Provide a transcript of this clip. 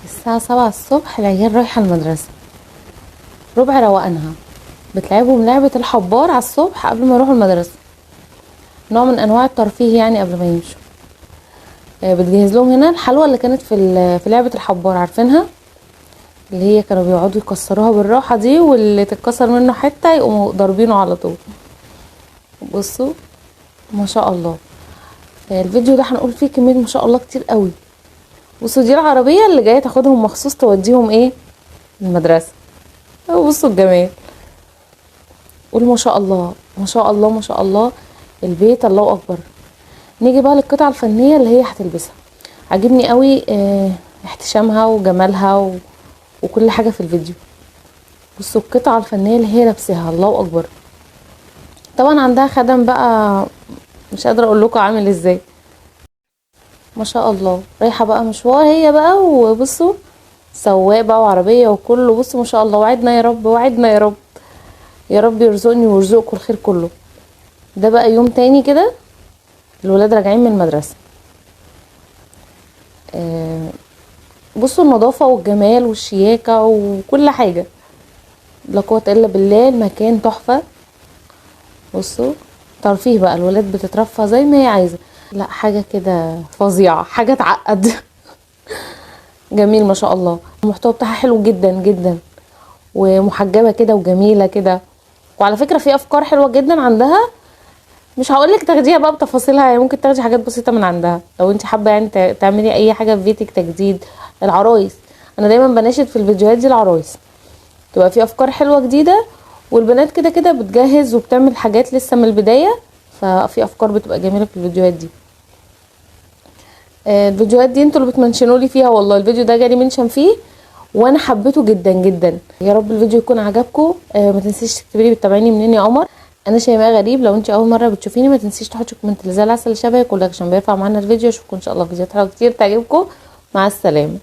الساعة 7 الصبح العيال رايحة المدرسة، ربع روقانها بتلعبهم لعبة الحبار على الصبح قبل ما يروحوا المدرسة، نوع من انواع الترفيه يعني قبل ما يمشوا. بتجهز لهم هنا الحلوى اللي كانت في لعبة الحبار، عارفينها اللي هي كانوا بيقعدوا يكسروها بالراحة دي، واللي تتكسر منه حتة يقوموا ضاربينه على طول. بصوا ما شاء الله. الفيديو ده هنقول فيه كمية ما شاء الله كتير قوي. بصوا دي العربية اللي جاية تاخدهم مخصوص توديهم ايه المدرسة. بصوا الجمال، قول ما شاء الله ما شاء الله ما شاء الله. البيت الله اكبر. نيجي بقى للقطعة الفنية اللي هي هتلبسها. عجبني قوي احتشامها وجمالها وكل حاجة في الفيديو. بصوا القطعة الفنية اللي هي لابسها الله اكبر. طبعا عندها خدم بقى مش قادرة اقول لكم عامل ازاي. ما شاء الله رايحة بقى مشوار هي بقى، وبصوا سواق بقى وعربية وكله. بصوا ما شاء الله، وعدنا يا رب وعدنا يا رب، يا رب يرزقني ويرزقكم الخير كله. ده بقى يوم تاني كده الولاد راجعين من المدرسة. بصوا النظافة والجمال والشياكة وكل حاجة، لا قوة الا بالله. المكان تحفة. بصوا ترفيه بقى، الولاد بتترفه زي ما هي عايزة. لا حاجة كده فظيعة، حاجة تعقد. جميل ما شاء الله. المحتوى بتاعها حلو جدا جدا، ومحجبة كده وجميلة كده. وعلى فكرة في افكار حلوة جدا عندها، مش هقولك تاخديها بقى بتفاصيلها، يعني ممكن تاخدي حاجات بسيطة من عندها لو انت حابة يعني تعملي اي حاجة في بيتك تجديد. العرايس، انا دايما بناشد في الفيديوهات دي العرايس، تبقى في افكار حلوة جديدة. والبنات كده كده بتجهز وبتعمل حاجات لسه من البداية، ففي افكار بتبقى جميلة في الفيديوهات دي. الفيديوهات دي انتوا اللي بتمنشنوا لي فيها، والله الفيديو ده جالي منشن فيه وانا حبيته جدا جدا. يا رب الفيديو يكون عجبكم. ما تنسيش تكتبي لي بتتابعيني منين يا قمر. انا شيماء غريب. لو انت اول مره بتشوفيني ما تنسيش تحطي كومنت اللي زي العسل شبهك ولايك عشان بيرفع معانا الفيديو. اشوفكم ان شاء الله في فيديوهات حلوه كتير تعجبكم. مع السلامه.